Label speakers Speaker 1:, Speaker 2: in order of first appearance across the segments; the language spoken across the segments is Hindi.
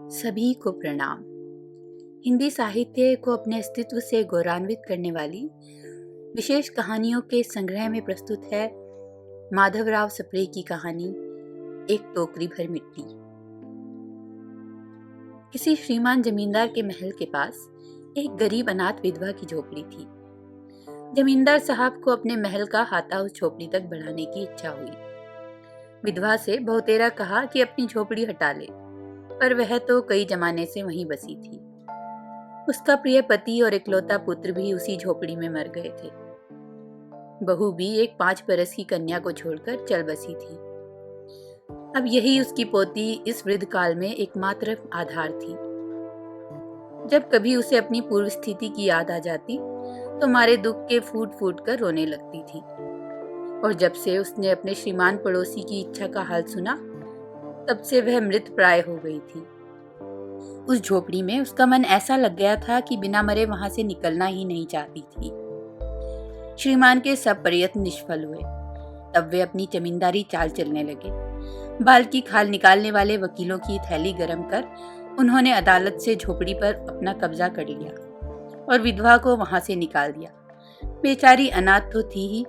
Speaker 1: सभी को प्रणाम। हिंदी साहित्य को अपने अस्तित्व से गौरवान्वित करने वाली विशेष कहानियों के संग्रह में प्रस्तुत है माधवराव सप्रे की कहानी एक टोकरी भर मिट्टी। किसी श्रीमान जमींदार के महल के पास एक गरीब अनाथ विधवा की झोपड़ी थी। जमींदार साहब को अपने महल का हाथा उस झोपड़ी तक बढ़ाने की इच्छा हुई। विधवा से बहुतेरा कहा कि अपनी झोपड़ी हटा ले, पर वह तो कई जमाने से वहीं बसी थी। उसका प्रिय पति और इकलौता पुत्र भी उसी झोपड़ी में मर गए थे। बहू भी एक 5 बरस की कन्या को छोड़कर चल बसी थी। अब यही उसकी पोती इस वृद्ध काल में एकमात्र आधार थी। जब कभी उसे अपनी पूर्व स्थिति की याद आ जाती तो मारे दुख के फूट फूट कर रोने लगती थी। और जब से उसने अपने श्रीमान पड़ोसी की इच्छा का हाल सुना, तब से वह मृत प्राय हो गई थी। उस झोपड़ी में उसका मन ऐसा लग गया था कि बिना मरे वहां से निकलना ही नहीं चाहती थी। श्रीमान के सब प्रयत्न निष्फल हुए। तब वे अपनी जमींदारी चाल चलने लगे। बाल की खाल निकालने वाले वकीलों की थैली गरम कर उन्होंने अदालत से झोपड़ी पर अपना कब्जा कर लिया और विधवा को वहां से निकाल दिया। बेचारी अनाथ तो थी ही,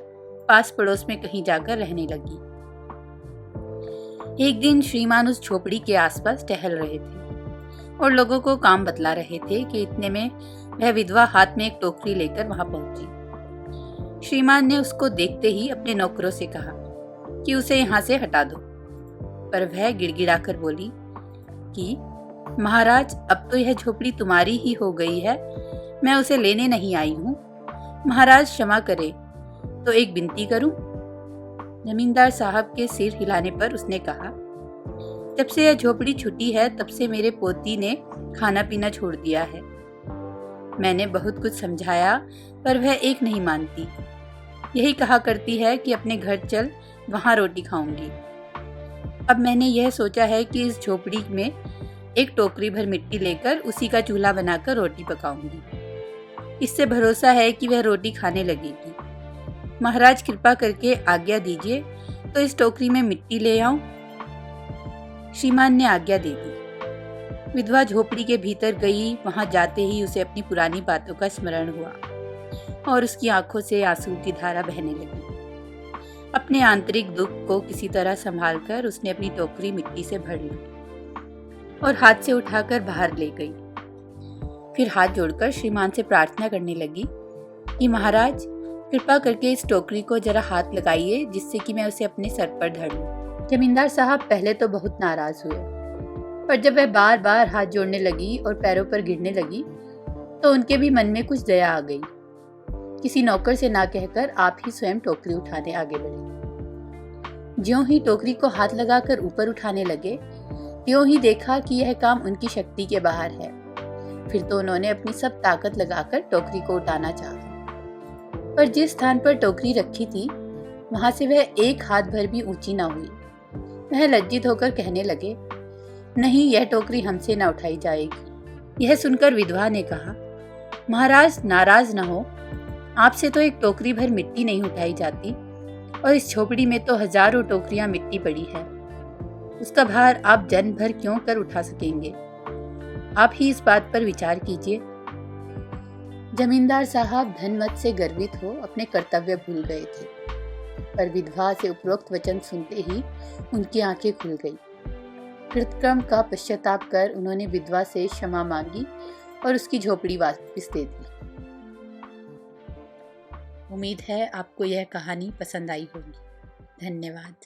Speaker 1: पास पड़ोस में कहीं जाकर रहने लगी। एक दिन श्रीमान उस झोपड़ी के आसपास टहल रहे थे और लोगों को काम बतला रहे थे कि इतने में वह विधवा हाथ में एक टोकरी लेकर वहां पहुंची। श्रीमान ने उसको देखते ही अपने नौकरों से कहा कि उसे यहाँ से हटा दो, पर वह गिड़गिड़ाकर बोली कि महाराज, अब तो यह झोपड़ी तुम्हारी ही हो गई है, मैं उसे लेने नहीं आई हूँ। महाराज क्षमा करे, तो एक विनती करूं? जमींदार साहब के सिर हिलाने पर उसने कहा, जब से यह झोपड़ी छूटी है तब से मेरे पोती ने खाना पीना छोड़ दिया है। मैंने बहुत कुछ समझाया, पर वह एक नहीं मानती। यही कहा करती है कि अपने घर चल, वहां रोटी खाऊंगी। अब मैंने यह सोचा है कि इस झोपड़ी में एक टोकरी भर मिट्टी लेकर उसी का चूल्हा बनाकर रोटी पकाऊंगी। इससे भरोसा है कि वह रोटी खाने लगेगी। महाराज कृपा करके आज्ञा दीजिए तो इस टोकरी में मिट्टी ले आऊं। श्रीमान ने आज्ञा दे दी। विधवा झोपड़ी के भीतर गई। वहां जाते ही उसे अपनी पुरानी बातों का स्मरण हुआ और उसकी आंखों से आंसू की धारा बहने लगी। अपने आंतरिक दुख को किसी तरह संभालकर उसने अपनी टोकरी मिट्टी से भर ली और हाथ से उठाकर बाहर ले गई। फिर हाथ जोड़कर श्रीमान से प्रार्थना करने लगी कि महाराज, कृपा करके इस टोकरी को जरा हाथ लगाइए, जिससे कि मैं उसे अपने सर पर धर लूं। जमींदार साहब पहले तो बहुत नाराज हुए, पर जब वह बार बार हाथ जोड़ने लगी और पैरों पर गिरने लगी तो उनके भी मन में कुछ दया आ गई। किसी नौकर से ना कहकर आप ही स्वयं टोकरी उठाने आगे बढ़े। ज्यों ही टोकरी को हाथ लगाकर ऊपर उठाने लगे, त्यों ही देखा कि यह काम उनकी शक्ति के बाहर है। फिर तो उन्होंने अपनी सब ताकत लगाकर टोकरी को उठाना चाहा, पर जिस स्थान पर टोकरी रखी थी वहां से वह एक हाथ भर भी ऊंची न हुई। वह लज्जित होकर कहने लगे, नहीं, यह टोकरी हमसे न उठाई जाएगी। यह सुनकर विधवा ने कहा, महाराज नाराज न हो, आपसे तो एक टोकरी भर मिट्टी नहीं उठाई जाती और इस झोपड़ी में तो हजारों टोकरियां मिट्टी पड़ी है। उसका भार आप जन्म भर क्यों कर उठा सकेंगे? आप ही इस बात पर विचार कीजिए। जमींदार साहब धनमत से गर्वित हो अपने कर्तव्य भूल गए थे, पर विधवा से उपरोक्त वचन सुनते ही उनकी आंखें खुल गई। कृतक्रम का पश्चाताप कर उन्होंने विधवा से क्षमा मांगी और उसकी झोपड़ी वापस दे दी। उम्मीद है आपको यह कहानी पसंद आई होगी। धन्यवाद।